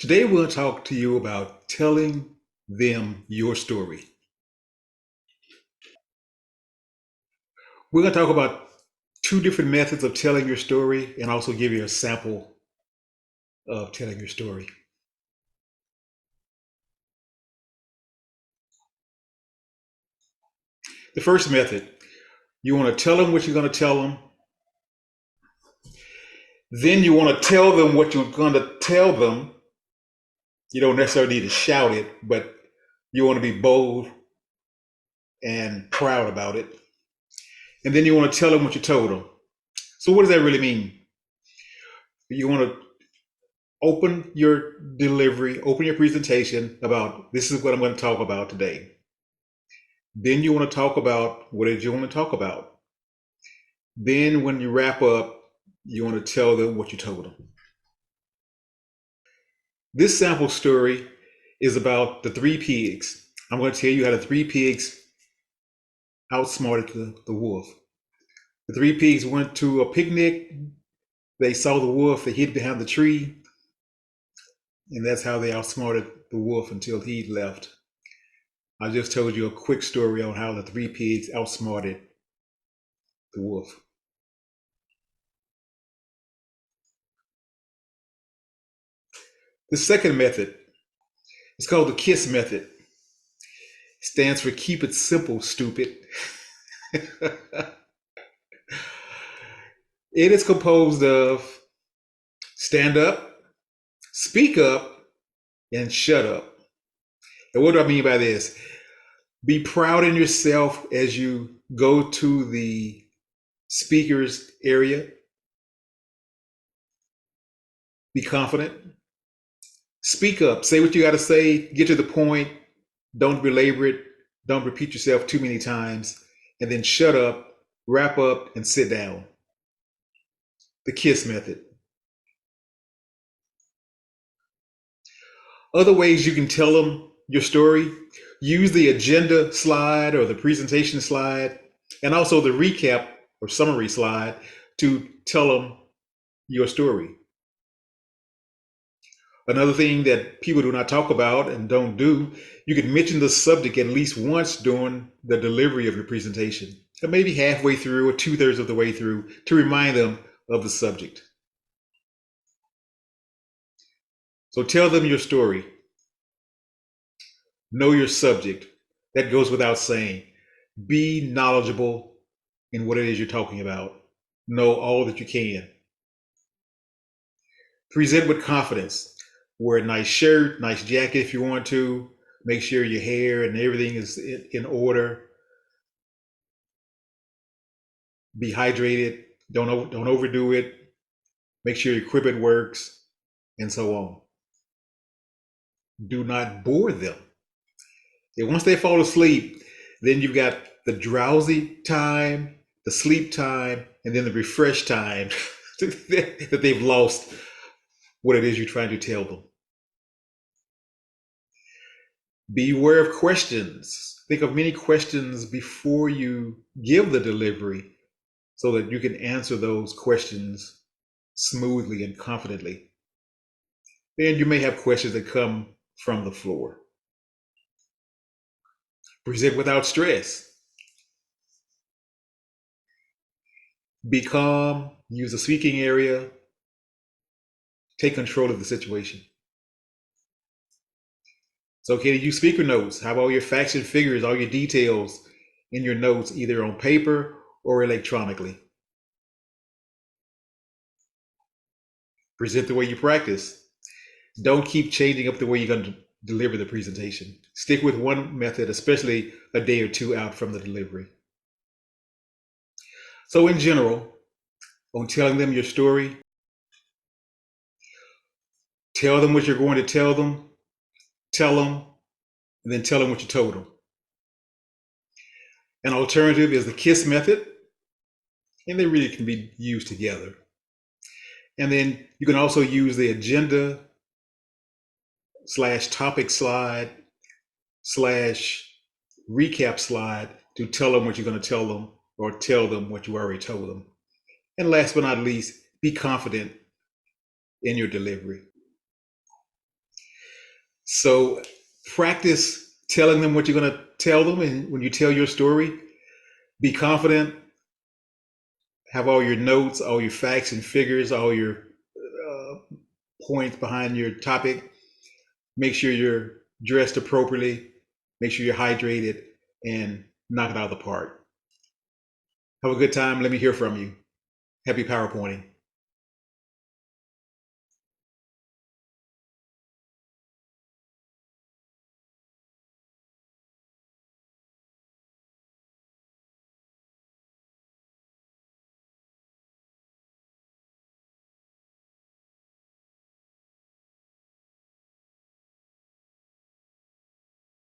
Today, we'll talk to you about telling them your story. We're going to talk about two different methods of telling your story and also give you a sample of telling your story. The first method, you want to tell them what you're going to tell them. Then you want to tell them what you're going to tell them. You don't necessarily need to shout it, but you want to be bold and proud about it. And then you want to tell them what you told them. So, what does that really mean? You want to open your delivery, open your presentation about this is what I'm going to talk about today. Then you want to talk about what it is you want to talk about. Then when you wrap up, you want to tell them what you told them. This sample story is about the three pigs. I'm going to tell you how the three pigs outsmarted the wolf. The three pigs went to a picnic. They saw the wolf. They hid behind the tree. And that's how they outsmarted the wolf until he left. I just told you a quick story on how the three pigs outsmarted the wolf. The second method is called the KISS method. It stands for keep it simple, stupid. It is composed of stand up, speak up, and shut up. And what do I mean by this? Be proud in yourself as you go to the speaker's area. Be confident. Speak up. Say what you got to say. Get to the point. Don't belabor it. Don't repeat yourself too many times. And then shut up, wrap up, and sit down. The KISS method. Other ways you can tell them your story, use the agenda slide or the presentation slide, and also the recap or summary slide to tell them your story. Another thing that people do not talk about and don't do, you can mention the subject at least once during the delivery of your presentation, or maybe halfway through or two-thirds of the way through to remind them of the subject. So tell them your story. Know your subject. That goes without saying. Be knowledgeable in what it is you're talking about. Know all that you can. Present with confidence. Wear a nice shirt, nice jacket if you want to. Make sure your hair and everything is in order. Be hydrated. Don't overdo it. Make sure your equipment works, and so on. Do not bore them. And once they fall asleep, then you've got the drowsy time, the sleep time, and then the refresh time that they've lost what it is you're trying to tell them. Be aware of questions. Think of many questions before you give the delivery so that you can answer those questions smoothly and confidently. Then you may have questions that come from the floor. Present without stress. Be calm, use the speaking area, take control of the situation. It's okay to use speaker notes. Have all your facts and figures, all your details in your notes, either on paper or electronically. Present the way you practice. Don't keep changing up the way you're going to deliver the presentation. Stick with one method, especially a day or two out from the delivery. So, in general, on telling them your story, tell them what you're going to tell them, and then tell them what you told them. An alternative is the KISS method, and they really can be used together. And then you can also use the agenda slash topic slide slash recap slide to tell them what you're going to tell them or tell them what you already told them. And last but not least, be confident in your delivery. So practice telling them what you're going to tell them. And when you tell your story, be confident, have all your notes, all your facts and figures, all your points behind your topic. Make sure you're dressed appropriately. Make sure you're hydrated and knock it out of the park. Have a good time. Let me hear from you. Happy PowerPointing.